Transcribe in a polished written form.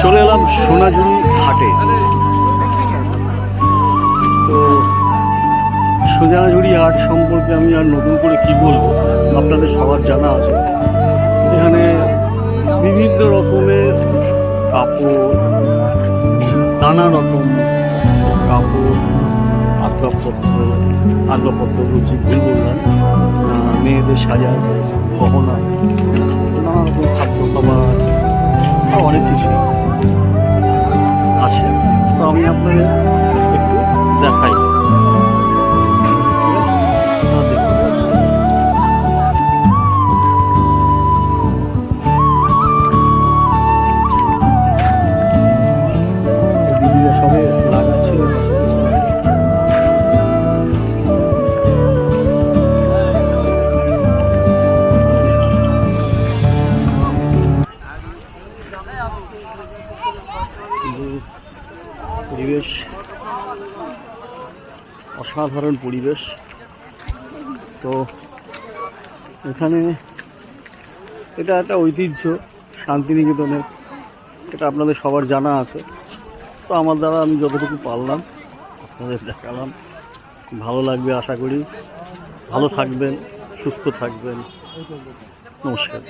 চলে এলাম সোনাঝুরি ঘাটে। তো সোনাঝুরি হাট সম্পর্কে আমি আর নতুন করে কি বলবো, আপনাদের সবার জানা আছে। এখানে বিভিন্ন রকমের কাপড়, নানা রকম কাপড়, আসবাবপত্র বলছি, ভুল বললাম, মেয়েদের সাজার গহনা, নানা রকম খাদ্য খাবার, অনেক কিছু আছে। তো আমি আপনাদের একটু দেখাই। দিদিরা সবে লাগাচ্ছিল পরিবেশ, অসাধারণ পরিবেশ। তো এখানে এটা একটা ঐতিহ্য শান্তিনিকেতনের, এটা আপনাদের সবার জানা আছে। তো আমার দ্বারা আমি যতটুকু পারলাম আপনাদের দেখালাম। ভালো লাগবে আশা করি। ভালো থাকবেন, সুস্থ থাকবেন। নমস্কার।